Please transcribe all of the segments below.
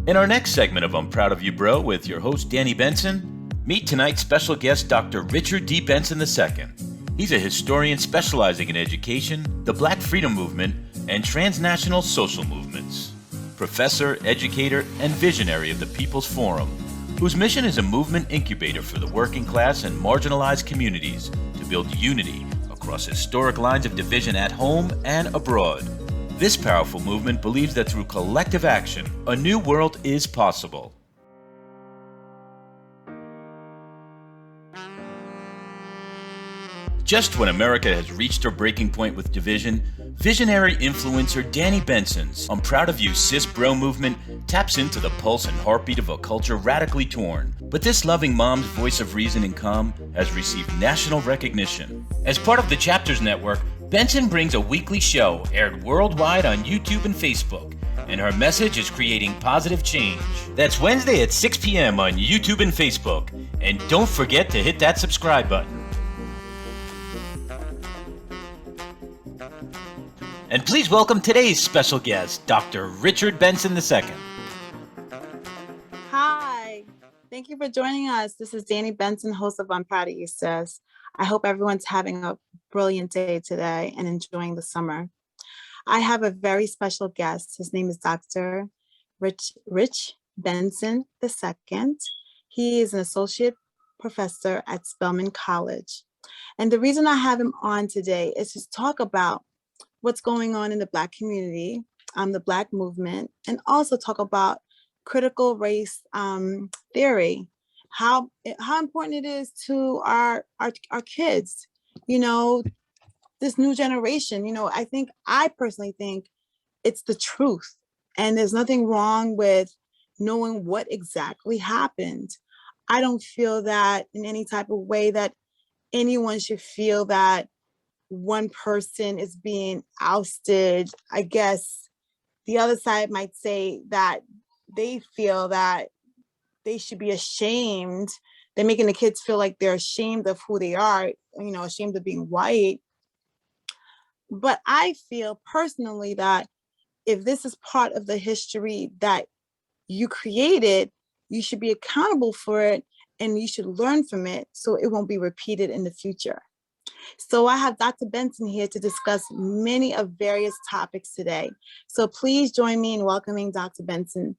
In our next segment of I'm Proud of You, Bro, with your host Danni Benson, meet tonight's special guest Dr. Richard D. Benson II. He's a historian specializing in education, the Black Freedom Movement, and transnational social movements. Professor, educator, and visionary of the People's Forum, whose mission is a movement incubator for the working class and marginalized communities to build unity across historic lines of division at home and abroad. This powerful movement believes that through collective action, a new world is possible. Just when America has reached her breaking point with division, visionary influencer Danni Benson's I'm Proud of You Cis Bro movement taps into the pulse and heartbeat of a culture radically torn. But this loving mom's voice of reason and calm has received national recognition. As part of the Chapters Network, Benson brings a weekly show aired worldwide on YouTube and Facebook, and her message is creating positive change. That's Wednesday at 6 p.m. on YouTube and Facebook. And don't forget to hit that subscribe button. And please welcome today's special guest, Dr. Richard Benson II. Hi, thank you for joining us. This is Danni Benson, host of I'm Proud of You, Sis. I hope everyone's having a brilliant day today and enjoying the summer. I have a very special guest. His name is Dr. Rich Benson II. He is an associate professor at Spelman College. And the reason I have him on today is to talk about what's going on in the Black community, the Black movement, and also talk about critical race theory, how important it is to our kids, this new generation. I personally think it's the truth, and there's nothing wrong with knowing what exactly happened. I don't feel that in any type of way that anyone should feel that one person is being ousted. I guess the other side might say that they feel that they should be ashamed. They're making the kids feel like they're ashamed of who they are, ashamed of being white. But I feel personally that if this is part of the history that you created, you should be accountable for it and you should learn from it so it won't be repeated in the future. So I have Dr. Benson here to discuss many of various topics today. So please join me in welcoming Dr. Benson,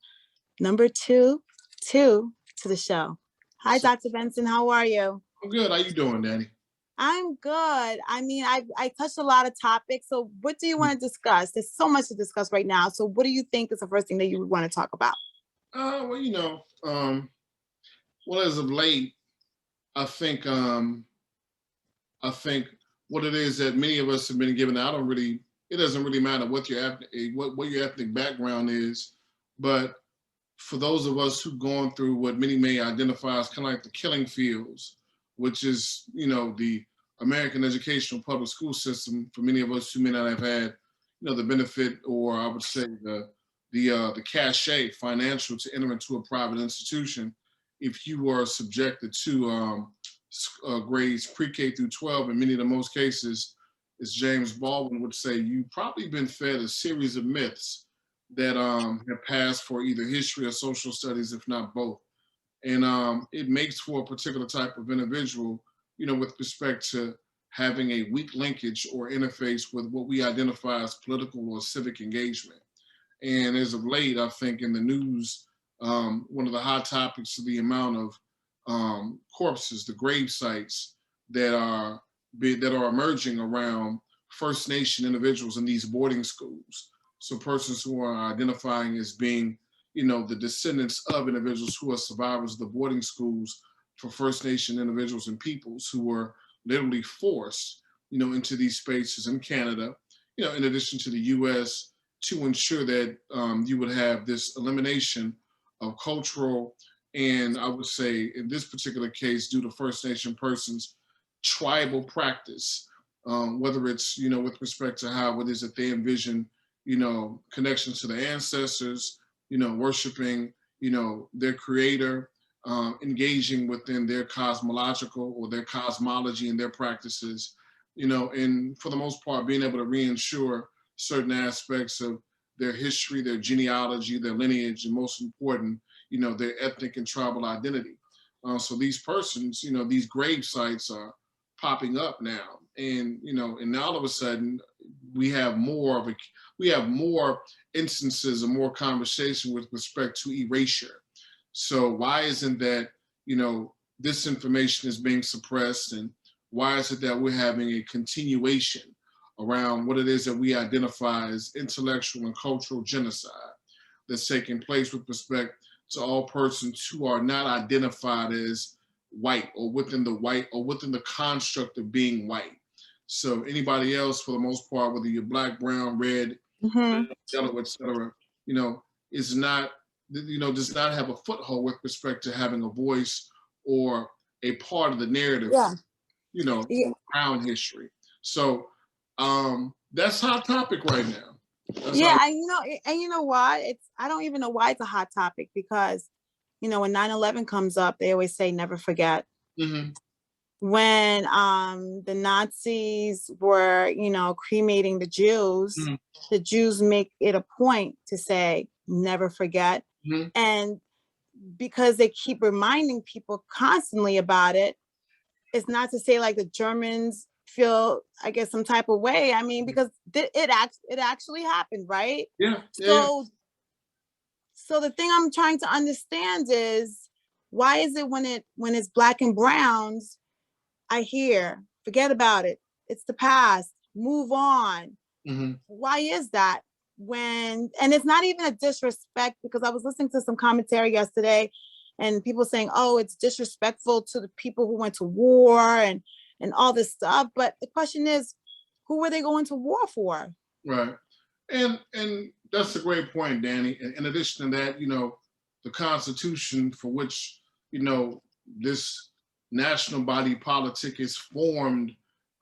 number two to the show. Hi, Dr. Benson. How are you? I'm good. How you doing, Danni? I'm good. I touched a lot of topics. So what do you want to discuss? There's so much to discuss right now. So what do you think is the first thing that you would want to talk about? As of late, I think what it is that many of us have been given, it doesn't really matter what your ethnic background is, but for those of us who've gone through what many may identify as kind of like the killing fields, which is, the American educational public school system, for many of us who may not have had, the benefit, or I would say the cachet financial to enter into a private institution, if you were subjected to grades pre-K through 12, in many of the most cases, as James Baldwin would say, you've probably been fed a series of myths that have passed for either history or social studies, if not both. And it makes for a particular type of individual, with respect to having a weak linkage or interface with what we identify as political or civic engagement. And as of late, I think in the news, one of the hot topics is the amount of corpses, the grave sites that are emerging around First Nation individuals in these boarding schools. So persons who are identifying as being, the descendants of individuals who are survivors of the boarding schools for First Nation individuals and peoples who were literally forced, into these spaces in Canada, in addition to the US, to ensure that you would have this elimination of cultural, and I would say in this particular case, due to First Nation persons, tribal practice, whether it's, with respect to how it is that they envision, connections to the ancestors, worshiping, their creator, engaging within their cosmological or their cosmology and their practices, and for the most part, being able to reinsure certain aspects of their history, their genealogy, their lineage, and most important, their ethnic and tribal identity. So these persons, these grave sites are popping up now, and and now all of a sudden we have more instances and more conversation with respect to erasure. So why isn't that this information is being suppressed, and why is it that we're having a continuation around what it is that we identify as intellectual and cultural genocide that's taking place with respect to all persons who are not identified as white or within the construct of being white. So anybody else, for the most part, whether you're black, brown, red, yellow, etc., is not, does not have a foothold with respect to having a voice or a part of the narrative, around history. So that's hot topic right now. And you know why? I don't even know why it's a hot topic, because, when 9/11 comes up, they always say never forget. Mm-hmm. When the Nazis were, cremating the Jews, the Jews make it a point to say never forget. And because they keep reminding people constantly about it, it's not to say like the Germans feel, I guess, some type of way. I mean, because it actually happened, right? Yeah. So the thing I'm trying to understand is, why is it when it's black and browns, I hear forget about it, it's the past, move on. Why is that? And it's not even a disrespect, because I was listening to some commentary yesterday and people saying, oh, it's disrespectful to the people who went to war and all this stuff. But the question is, who were they going to war for? Right. And that's a great point, Danny. In addition to that, the Constitution, for which, this national body politic is formed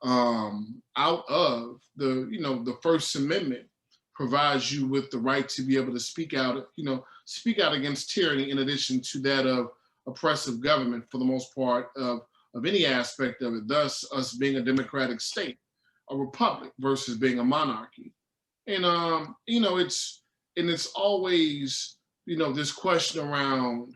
out of, the First Amendment provides you with the right to be able to speak out against tyranny, in addition to that of oppressive government, for the most part of any aspect of it. Thus, us being a democratic state, a republic versus being a monarchy. And it's always, this question around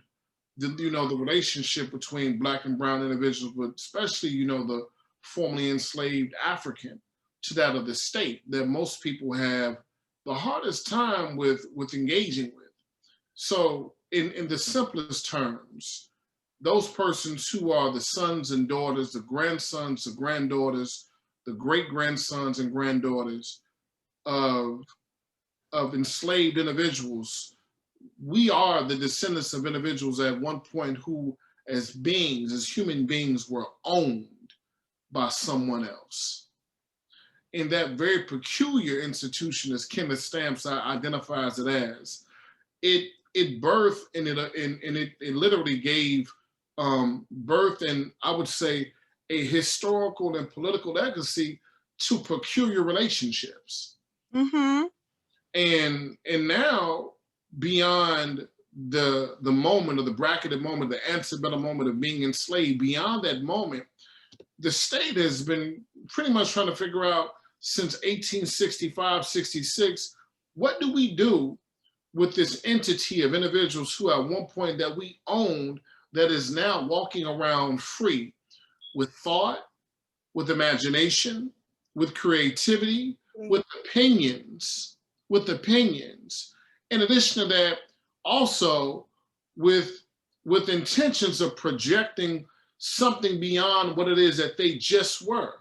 the relationship between black and brown individuals, but especially, the formerly enslaved African, to that of the state, that most people have the hardest time with engaging with. So in the simplest terms, those persons who are the sons and daughters, the grandsons, the granddaughters, the great-grandsons and granddaughters of enslaved individuals, we are the descendants of individuals at one point who, as human beings, were owned by someone else. In that very peculiar institution, as Kenneth Stamps identifies it as, it birthed and it literally gave birth, and I would say a historical and political legacy to peculiar relationships. And now, beyond the moment, or the bracketed moment, the antebellum moment of being enslaved, beyond that moment, the state has been pretty much trying to figure out since 1865, 66, what do we do with this entity of individuals who at one point that we owned, that is now walking around free with thought, with imagination, with creativity, with opinions. In addition to that, also with intentions of projecting something beyond what it is that they just were.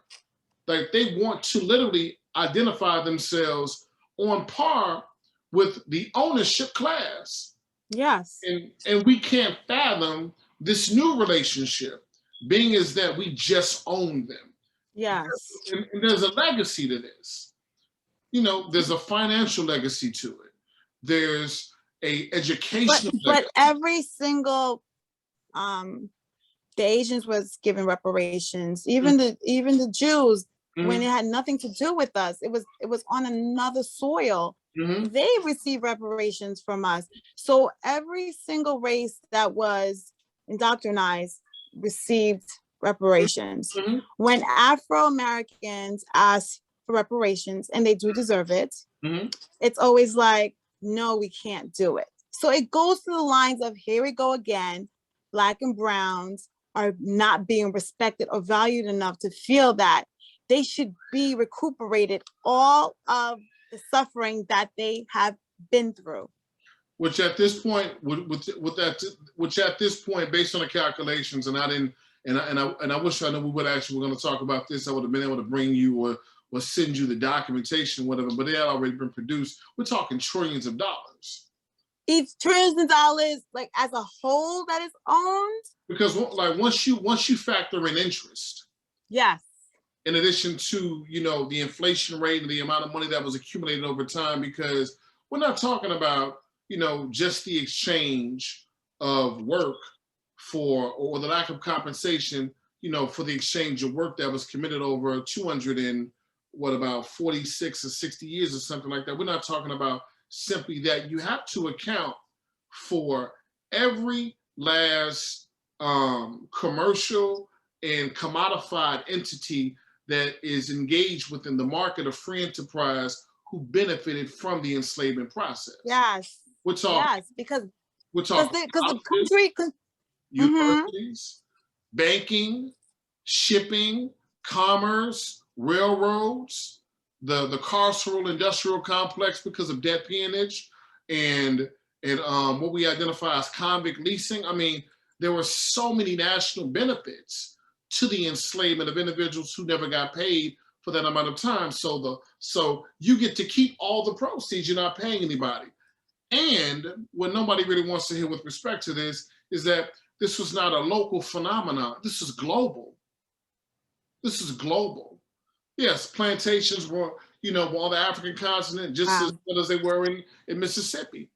Like, they want to literally identify themselves on par with the ownership class. Yes. And we can't fathom this new relationship, being is that we just own them. Yes. And there's a legacy to this. There's a financial legacy to it. There's a educational legacy. But every single the Asians was given reparations, even the Jews, when it had nothing to do with us, it was on another soil. They received reparations from us. So every single race that was indoctrinized received reparations. When Afro-Americans asked for reparations, and they do deserve it, Mm-hmm. it's always like, no, we can't do it. So it goes to the lines of, here we go again, Black and browns are not being respected or valued enough to feel that they should be recuperated all of the suffering that they have been through. Which at this point, which at this point, based on the calculations, and I didn't, and I wish I knew we would actually were going to talk about this. I would have been able to bring you or send you the documentation, whatever. But they had already been produced. We're talking trillions of dollars. Each trillions of dollars, like as a whole, that is owned. Because like once you factor in interest, yes, in addition to the inflation rate and the amount of money that was accumulated over time, because we're not talking about just the exchange of work for, or the lack of compensation, for the exchange of work that was committed over 200 and about 46 or 60 years or something like that. We're not talking about simply that. You have to account for every last commercial and commodified entity that is engaged within the market of free enterprise who benefited from the enslavement process. Yes. We're talking. Yes, because the country, universities, banking, shipping, commerce, railroads, the carceral industrial complex because of debt peonage, and what we identify as convict leasing. I mean, there were so many national benefits to the enslavement of individuals who never got paid for that amount of time. So you get to keep all the proceeds. You're not paying anybody. And what nobody really wants to hear with respect to this is that this was not a local phenomenon. This is global. This is global. Yes, plantations were, on the African continent just as well as they were in Mississippi.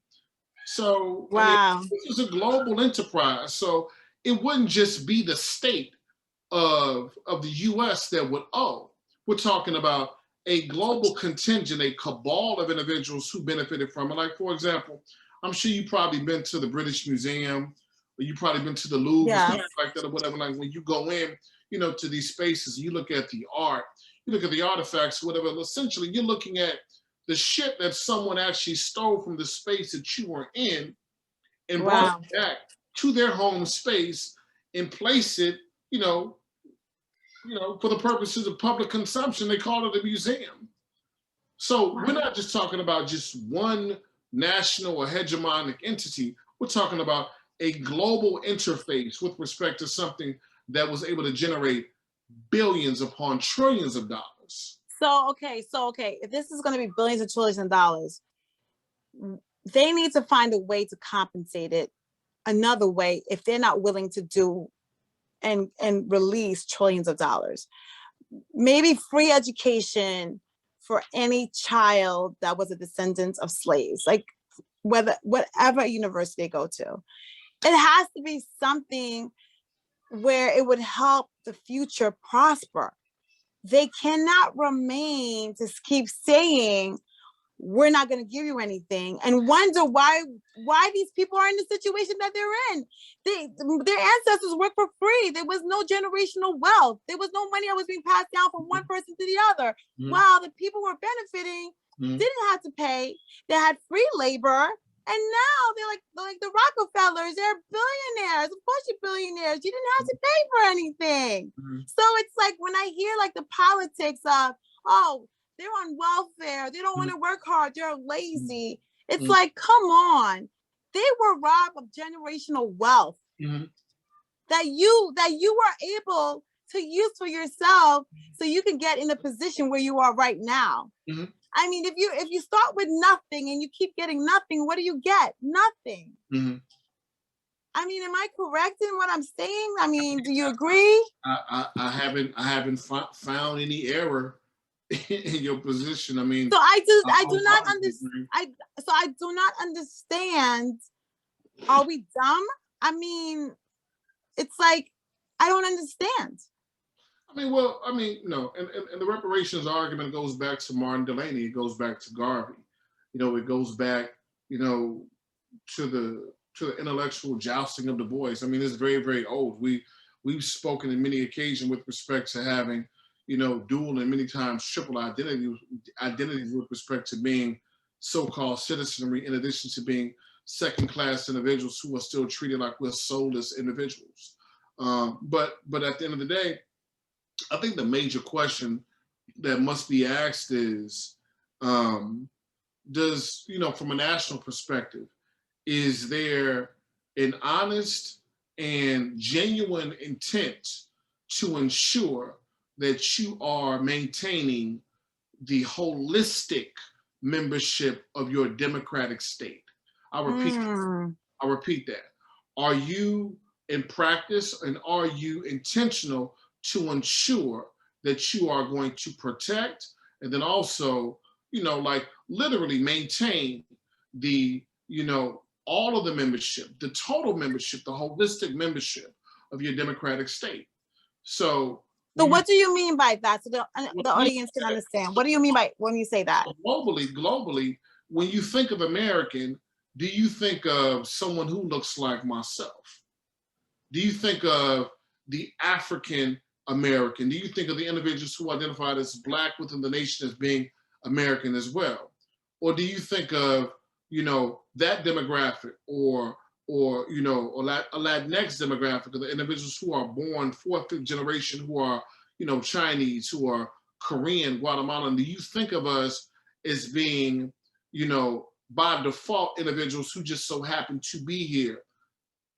So wow. I mean, this is a global enterprise. So it wouldn't just be the state of the US that would owe. We're talking about a global contingent, a cabal of individuals who benefited from it. Like, for example, I'm sure you've probably been to the British Museum, or you've probably been to the Louvre, or something like that, or whatever. Like when you go in, to these spaces, you look at the art, you look at the artifacts, whatever. Essentially, you're looking at the shit that someone actually stole from the space that you were in and brought it back to their home space and place it, for the purposes of public consumption. They call it a museum. So we're not just talking about just one national or hegemonic entity. We're talking about a global interface with respect to something that was able to generate billions upon trillions of dollars. So, okay. If this is going to be billions of trillions of dollars, they need to find a way to compensate it another way if they're not willing to do and release trillions of dollars. Maybe free education for any child that was a descendant of slaves, like whatever university they go to. It has to be something where it would help the future prosper. They cannot remain to keep saying, we're not going to give you anything, and wonder why these people are in the situation that they're in. Their ancestors worked for free. There was no generational wealth. There was no money that was being passed down from one person to the other. While the people were benefiting, didn't have to pay. They had free labor. And now they're like the Rockefellers. They're billionaires, a bunch of billionaires. You didn't have to pay for anything. So it's like when I hear like the politics of, oh, they're on welfare, they don't want to work hard, they're lazy. It's like, come on. They were robbed of generational wealth that you were able to use for yourself so you can get in a position where you are right now. I mean, if you start with nothing and you keep getting nothing, what do you get? Nothing. I mean, am I correct in what I'm saying? I mean, do you agree? I haven't found any error in your position. I mean, so I do not understand. Are we dumb? I mean, it's like, I don't understand. No, and the reparations argument goes back to Martin Delaney. It goes back to Garvey. It goes back, to the intellectual jousting of Du Bois. I mean, it's very, very old. We've spoken in many occasions with respect to having, dual and many times triple identities with respect to being so-called citizenry, in addition to being second-class individuals who are still treated like we're soulless individuals. But at the end of the day, I think the major question that must be asked is, does, from a national perspective, is there an honest and genuine intent to ensure that you are maintaining the holistic membership of your democratic state? I repeat that. Are you in practice, and are you intentional to ensure that you are going to protect and then also, like literally maintain the, all of the membership, the total membership, the holistic membership of your democratic state? So what do you mean by that? So the audience can understand. What do you mean by when you say that? Globally, when you think of American, do you think of someone who looks like myself? Do you think of the African American? Do you think of the individuals who identified as Black within the nation as being American as well? Or do you think of, that demographic or a Latinx demographic of the individuals who are born fourth, fifth generation, who are, Chinese, who are Korean, Guatemalan? Do you think of us as being, by default individuals who just so happen to be here,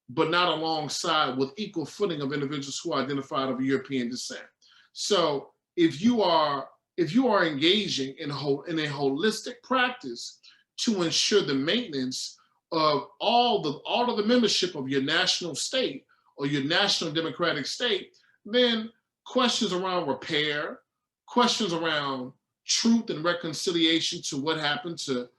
but not alongside with equal footing of individuals who are identified of European descent? So if you are engaging in a holistic practice to ensure the maintenance of all of the membership of your national state or your national democratic state, then questions around repair, questions around truth and reconciliation to what happened to,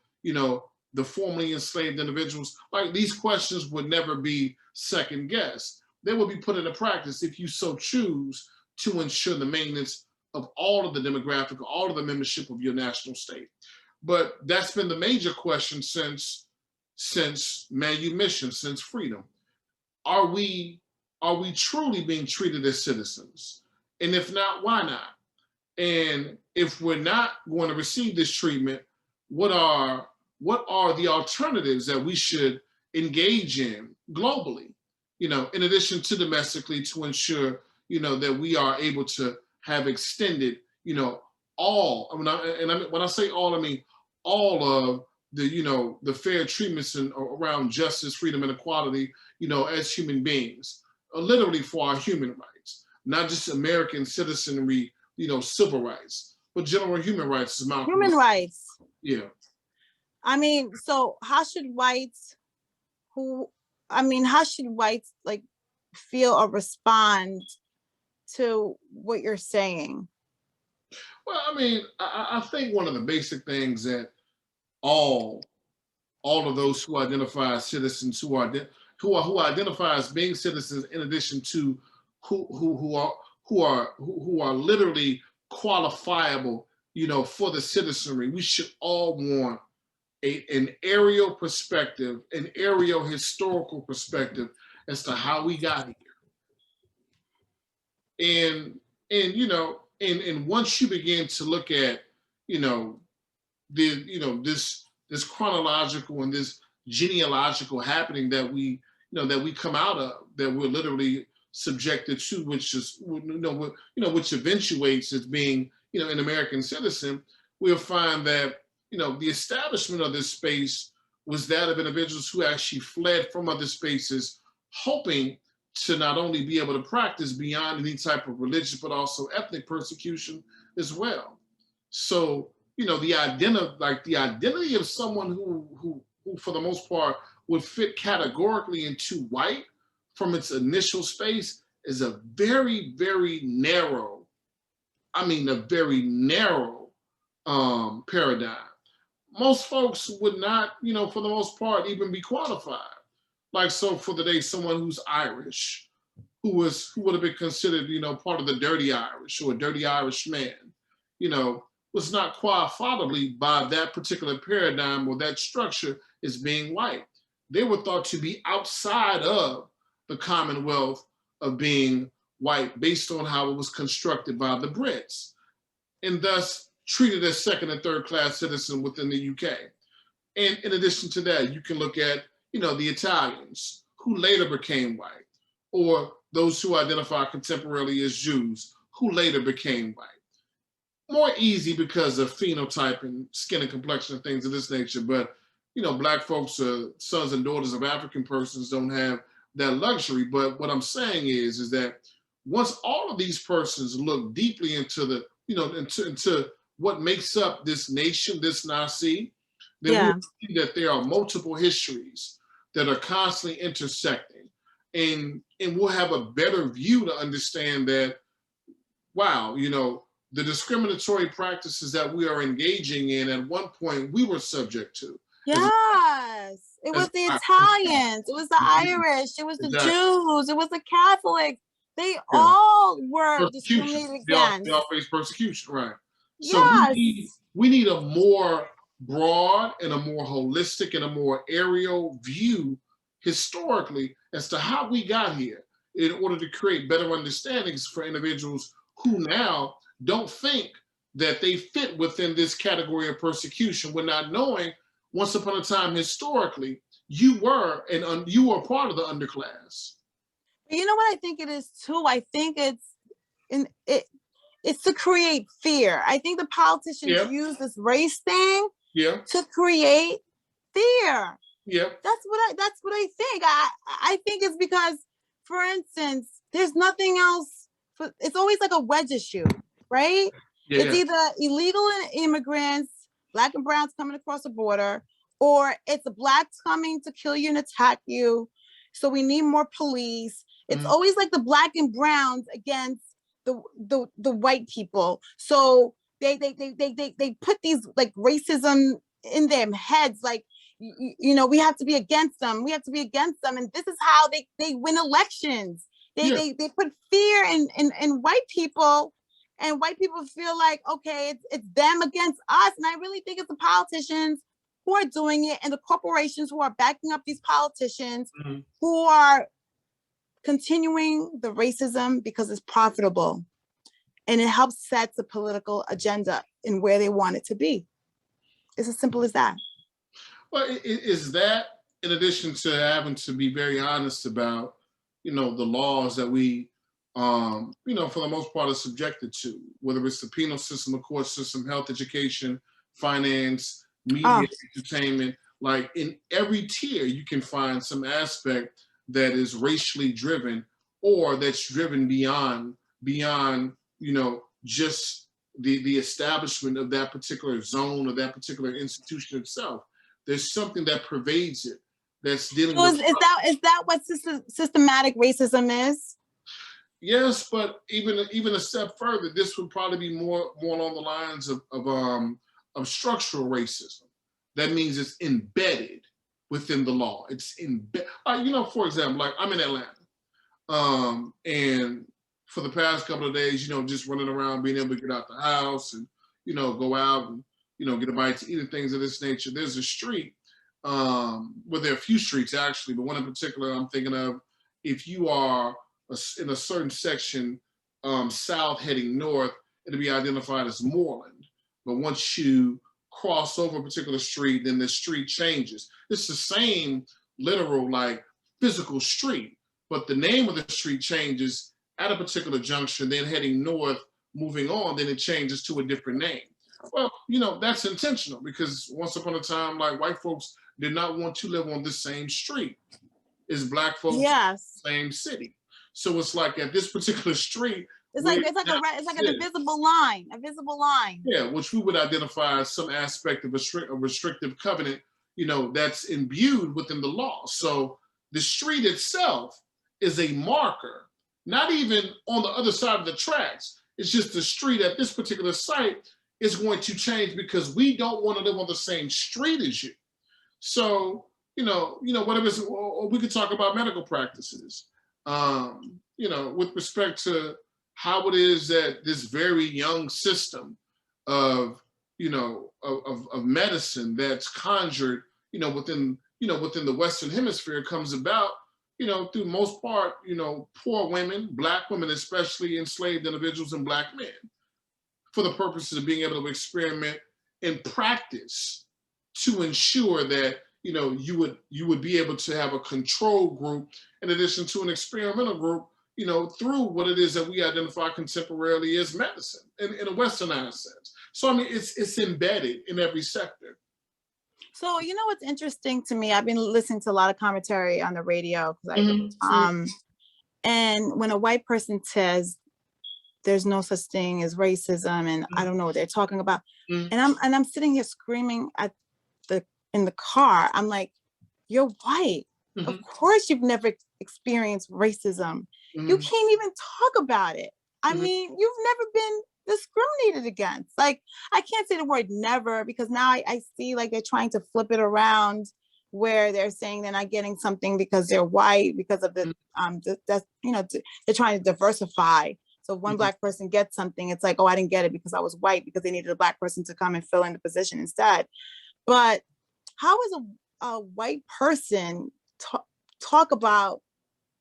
the formerly enslaved individuals, like these questions would never be second guessed. They will be put into practice if you so choose to ensure the maintenance of all of the demographic, all of the membership of your national state. But that's been the major question since manumission, since freedom. Are we truly being treated as citizens? And if not, why not? And if we're not going to receive this treatment, what are the alternatives that we should engage in globally, in addition to domestically, to ensure, that we are able to have extended, all, when I say all, I mean all of the, the fair treatments around justice, freedom, and equality, as human beings, literally for our human rights, not just American citizenry, civil rights, but general human rights. Human rights. Yeah. I mean, so how should whites like feel or respond to what you're saying? Well, I mean, I think one of the basic things that all of those who identify as citizens, who identify as being citizens, in addition to who are literally qualifiable, for the citizenry, we should all want an aerial perspective, an aerial historical perspective as to how we got here. And once you begin to look at, this chronological and this genealogical happening that we come out of, that we're literally subjected to, which eventuates as being, an American citizen, we'll find that, the establishment of this space was that of individuals who actually fled from other spaces, hoping to not only be able to practice beyond any type of religious, but also ethnic persecution as well. So, the identity of someone who for the most part would fit categorically into white from its initial space is a very, very narrow, paradigm. Most folks would not, for the most part, even be qualified. Like, so for the day, someone who's Irish, who would have been considered, part of the dirty Irish or a dirty Irish man, was not qualifiably by that particular paradigm or that structure as being white. They were thought to be outside of the commonwealth of being white based on how it was constructed by the Brits, and thus treated as second and third class citizen within the UK. And in addition to that, you can look at, the Italians who later became white, or those who identify contemporarily as Jews who later became white. More easy because of phenotype and skin and complexion and things of this nature. But, Black folks, sons and daughters of African persons, don't have that luxury. But what I'm saying is that once all of these persons look deeply into the, into what makes up this nation, this Nasi, then we'll see that there are multiple histories that are constantly intersecting. And we'll have a better view to understand that, wow, the discriminatory practices that we are engaging in at one point we were subject to. Yes, it was the Italians, it was the Irish, it was the Jews, it was the Catholics. They all were discriminated against. They all face persecution, right? So we need a more broad and a more holistic and a more aerial view historically as to how we got here in order to create better understandings for individuals who now don't think that they fit within this category of persecution, when not knowing once upon a time historically you were part of the underclass. You know what I think it is too? I think it's to create fear. I think the politicians use this race thing to create fear. Yeah, that's what I think. I think it's because, for instance, there's nothing else. It's always like a wedge issue, right? It's either illegal immigrants, Black and browns coming across the border, or it's the Blacks coming to kill you and attack you. So we need more police. It's always like the Black and browns against the white people. So they put these like racism in their heads, like, we have to be against them. We have to be against them. And this is how they win elections. They put fear in white people, and white people feel like, okay, it's them against us. And I really think it's the politicians who are doing it, and the corporations who are backing up these politicians who are continuing the racism because it's profitable and it helps set the political agenda in where they want it to be. It's as simple as that. Well, is that, in addition to having to be very honest about, the laws that we, for the most part are subjected to, whether it's the penal system, the court system, health, education, finance, media, entertainment, like in every tier, you can find some aspect that is racially driven, or that's driven beyond, just the establishment of that particular zone or that particular institution itself. There's something that pervades it that's dealing with. Is that what systematic racism is? Yes, but even a step further, this would probably be more along the lines of structural racism. That means it's embedded within the law. It's embedded. For example, like I'm in Atlanta, and for the past couple of days, just running around, being able to get out the house and go out and get a bite to eat and things of this nature. There's a street, well, there are a few streets actually, but one in particular I'm thinking of. If you are in a certain section south heading north, it'll be identified as Moreland. But once you cross over a particular street, then the street changes. It's the same literal, like, physical street, but the name of the street changes at a particular junction, then heading north, moving on, then it changes to a different name. Well, that's intentional, because once upon a time, like, white folks did not want to live on the same street as Black folks in the same city. So it's like at this particular street, it's like a divisible line, Yeah, which we would identify as some aspect of a restrictive covenant, that's imbued within the law. So the street itself is a marker, not even on the other side of the tracks. It's just the street at this particular site is going to change because we don't want to live on the same street as you. So, whatever, or we could talk about medical practices, with respect to how it is that this very young system of medicine that's conjured, within the Western Hemisphere comes about, through most part, poor women, Black women, especially enslaved individuals and Black men, for the purposes of being able to experiment and practice to ensure that you would be able to have a control group in addition to an experimental group, through what it is that we identify contemporarily as medicine in a westernized sense. So I mean, it's embedded in every sector. So what's interesting to me, I've been listening to a lot of commentary on the radio, and when a white person says there's no such thing as racism, and I don't know what they're talking about, and I'm sitting here screaming in the car. I'm like, you're white. Of course you've never experienced racism. You can't even talk about it. I mean, you've never been discriminated against. Like, I can't say the word never, because now I see like they're trying to flip it around, where they're saying they're not getting something because they're white, because of the they're trying to diversify. So one Black person gets something, it's like, oh, I didn't get it because I was white, because they needed a Black person to come and fill in the position instead. But how is a white person talk about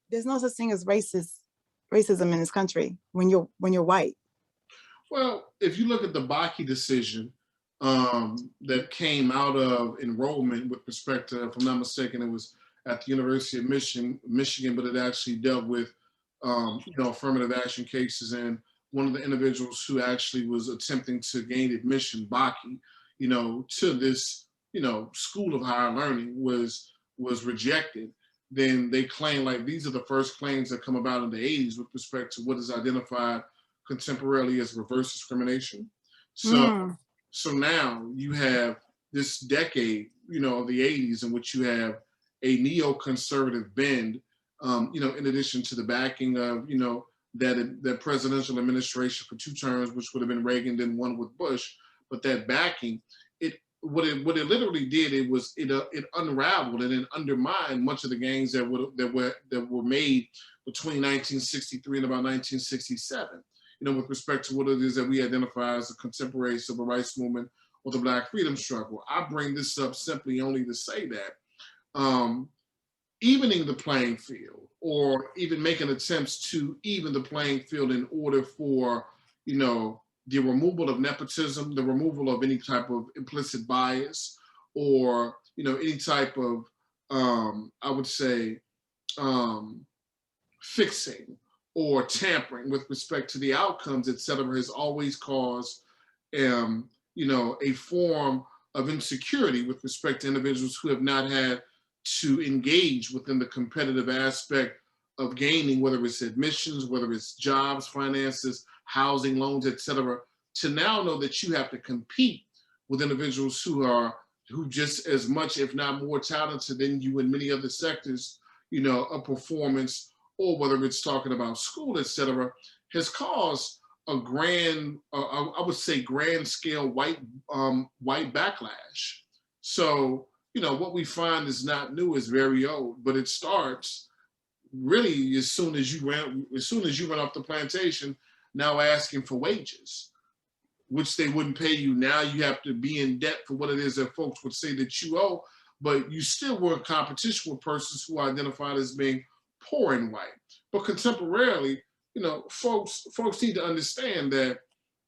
there's no such thing as racism in this country when you're white? Well, if you look at the Bakke decision that came out of enrollment with respect to, if I'm not mistaken, it was at the University of Michigan, but it actually dealt with affirmative action cases, and one of the individuals who actually was attempting to gain admission, Bakke, to this, school of higher learning was rejected. Then they claim like these are the first claims that come about in the 80s with respect to what is identified contemporarily as reverse discrimination. So now you have this decade, of the 80s, in which you have a neoconservative bend, in addition to the backing of, that presidential administration for 2 terms, which would have been Reagan, then one with Bush. But that backing, what it literally did, it unraveled and it undermined much of the gains that were made between 1963 and about 1967. With respect to what it is that we identify as the contemporary civil rights movement or the Black freedom struggle. I bring this up simply only to say that evening the playing field, or even making attempts to even the playing field in order for, the removal of nepotism, the removal of any type of implicit bias, or, any type of, I would say, fixing or tampering with respect to the outcomes, et cetera, has always caused, a form of insecurity with respect to individuals who have not had to engage within the competitive aspect of gaining, whether it's admissions, whether it's jobs, finances, housing, loans, et cetera, to now know that you have to compete with individuals who just as much, if not more talented than you in many other sectors, of performance, or whether it's talking about school, et cetera, has caused a grand, I would say grand scale white backlash. So, what we find is not new, is very old, but it starts really as soon as you run off the plantation, now asking for wages, which they wouldn't pay you. Now you have to be in debt for what it is that folks would say that you owe, but you still were in competition with persons who are identified as being poor and white. But contemporarily, folks need to understand that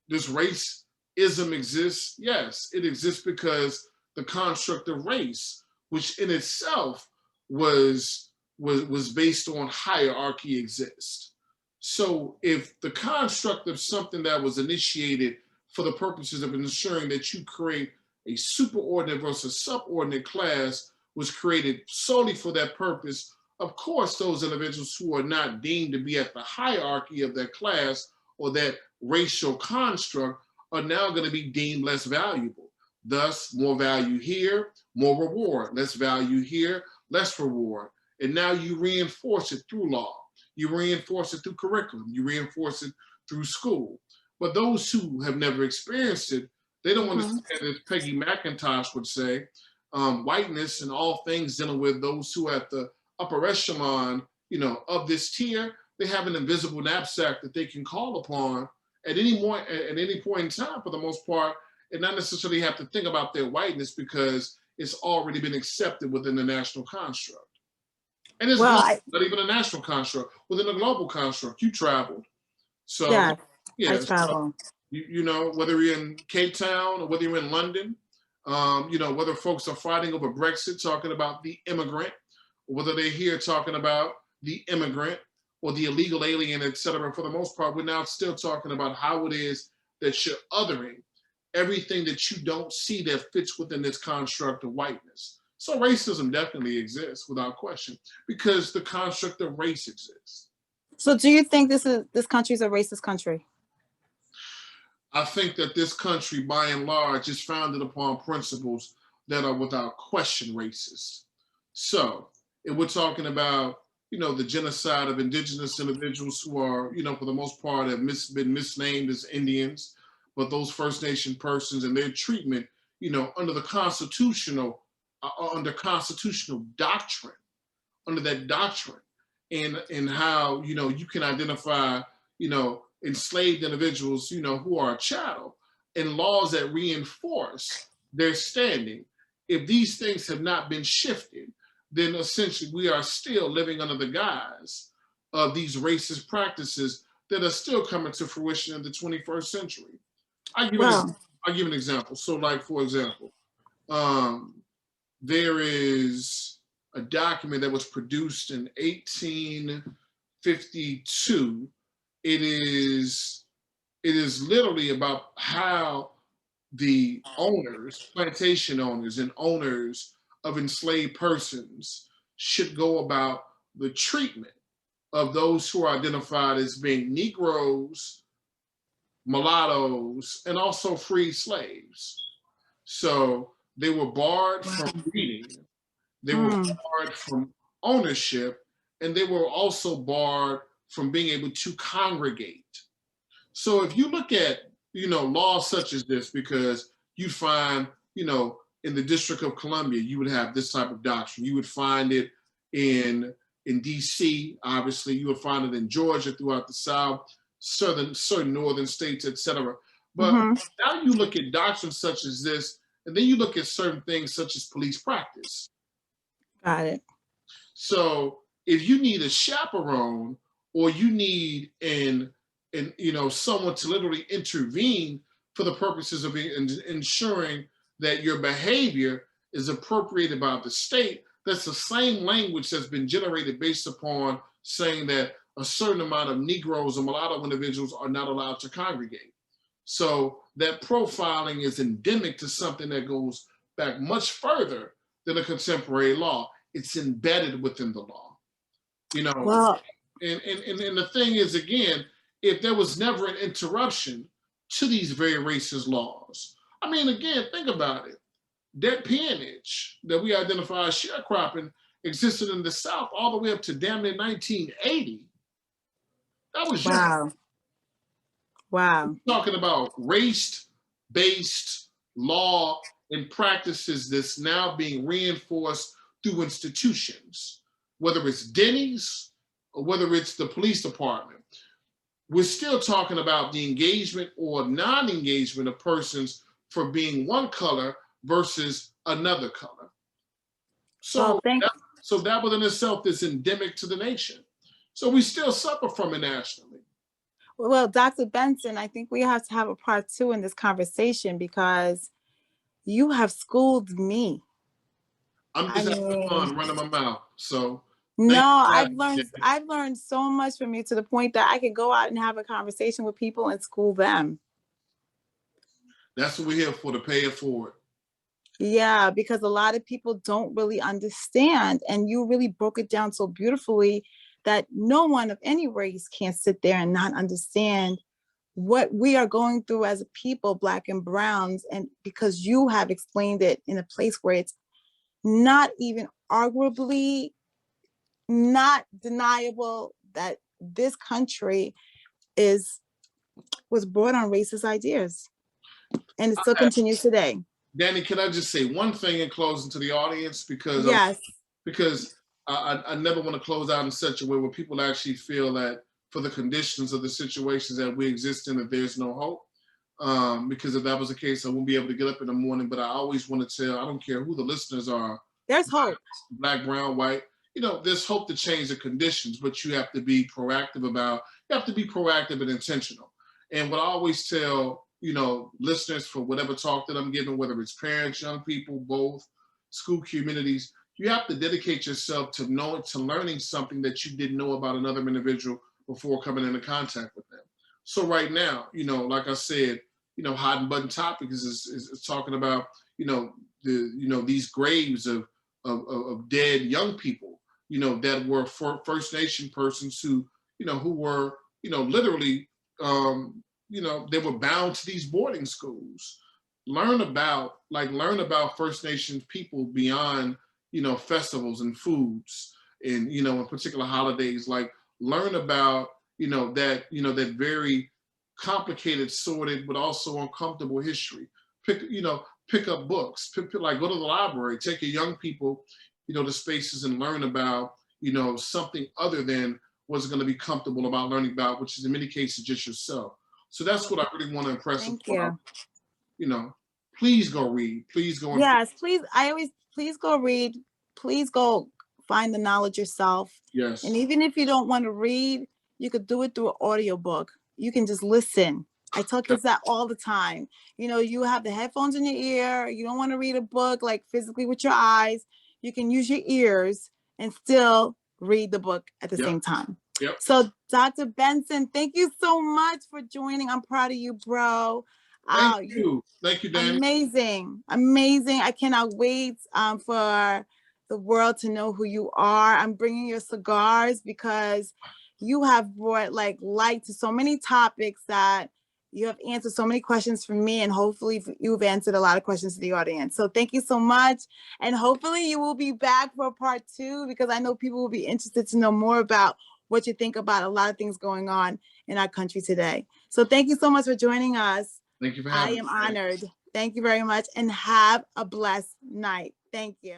this racism exists. Yes, it exists because the construct of race, which in itself was based on hierarchy, exists. So if the construct of something that was initiated for the purposes of ensuring that you create a superordinate versus subordinate class was created solely for that purpose, of course, those individuals who are not deemed to be at the hierarchy of that class or that racial construct are now going to be deemed less valuable. Thus, more value here, more reward. Less value here, less reward. And now you reinforce it through law. You reinforce it through curriculum. You reinforce it through school. But those who have never experienced it, they don't understand, as Peggy McIntosh would say, whiteness and all things dealing with those who are at the upper echelon, of this tier. They have an invisible knapsack that they can call upon at any point in time, for the most part, and not necessarily have to think about their whiteness because it's already been accepted within the national construct. And it's Well, not even a national construct. Within a global construct, you traveled. So, yeah, I yeah, so, travel. you know, whether you're in Cape Town or whether you're in London, you know, whether folks are fighting over Brexit, talking about the immigrant, or whether they're here talking about the immigrant or the illegal alien, et cetera, for the most part, we're now still talking about how it is that you're othering everything that you don't see that fits within this construct of whiteness. So racism definitely exists without question because the construct of race exists. So do you think this country is a racist country? I think that this country, by and large, is founded upon principles that are without question racist. So if we're talking about, you know, the genocide of indigenous individuals who are, you know, for the most part have been misnamed as Indians, but those First Nation persons and their treatment, you know, under the under constitutional doctrine, under that doctrine, and how, you know, you can identify, you know, enslaved individuals, you know, who are a chattel, and laws that reinforce their standing. If these things have not been shifted, then essentially we are still living under the guise of these racist practices that are still coming to fruition in the 21st century. I'll give an example. So, like, for example, there is a document that was produced in 1852. It is literally about how the owners, plantation owners, and owners of enslaved persons should go about the treatment of those who are identified as being Negroes, mulattoes, and also free slaves. So they were barred from reading, they were barred from ownership, and they were also barred from being able to congregate. So if you look at, you know, laws such as this, because you find, you know, in the District of Columbia, you would have this type of doctrine. You would find it in DC, obviously. You would find it in Georgia, throughout the South, certain northern states, etc. But now you look at doctrines such as this, and then you look at certain things such as police practice. Got it. So if you need a chaperone, or you need you know, someone to literally intervene for the purposes of ensuring that your behavior is appropriated by the state, that's the same language that's been generated based upon saying that a certain amount of Negroes or mulatto individuals are not allowed to congregate. So that profiling is endemic to something that goes back much further than a contemporary law. It's embedded within the law. You know, well, and the thing is, again, if there was never an interruption to these very racist laws, I mean, again, think about it. That peonage that we identify as sharecropping existed in the South all the way up to damn near 1980. That was wow. Wow. Talking about race-based law and practices that's now being reinforced through institutions, whether it's Denny's or whether it's the police department. We're still talking about the engagement or non-engagement of persons for being one color versus another color. So, so that within itself is endemic to the nation. So we still suffer from it nationally. Well, Dr. Benson, I think we have to have a part 2 in this conversation because you have schooled me. I'm just having fun running my mouth. So no, I've learned so much from you to the point that I could go out and have a conversation with people and school them. That's what we're here for, to pay it forward. Yeah, because a lot of people don't really understand, and you really broke it down so beautifully that no one of any race can sit there and not understand what we are going through as a people, Black and Browns, and because you have explained it in a place where it's not even arguably not deniable that this country was brought on racist ideas, and it still continues today. Danny, can I just say one thing in closing to the audience? Because I never want to close out in such a way where people actually feel that for the conditions of the situations that we exist in, that there's no hope. Because if that was the case, I wouldn't be able to get up in the morning. But I always want to tell, I don't care who the listeners are. There's hope. Black, brown, white. there's hope to change the conditions, but you have to be proactive and intentional. And what I always tell, listeners for whatever talk that I'm giving, whether it's parents, young people, both, school communities, you have to dedicate yourself to learning something that you didn't know about another individual before coming into contact with them. So right now, like I said, hot and button topic is talking about, these graves of dead young people, that were First Nation persons who were, literally, they were bound to these boarding schools. Learn about First Nations people beyond, festivals and foods and, in particular holidays. Like, learn about, that very complicated, sordid, but also uncomfortable history. Pick up books, like go to the library, take your young people, to spaces and learn about, something other than what's going to be comfortable about learning about, which is in many cases just yourself. So that's what I really want to impress upon. Please go read. Please go. Yes, please. Please go read. Please go find the knowledge yourself. Yes. And even if you don't want to read, you could do it through an audiobook. You can just listen. I tell kids that all the time. You have the headphones in your ear. You don't want to read a book like physically with your eyes. You can use your ears and still read the book at the same time. Yep. So Dr. Benson, thank you so much for joining. I'm proud of you, bro. Thank you. Thank you, Danny. Amazing. Amazing. I cannot wait for the world to know who you are. I'm bringing your cigars because you have brought light to so many topics that you have answered so many questions for me, and hopefully you've answered a lot of questions to the audience. So thank you so much. And hopefully you will be back for part 2, because I know people will be interested to know more about what you think about a lot of things going on in our country today. So thank you so much for joining us. Thank you for having me. I am honored. Thank you very much, and have a blessed night. Thank you.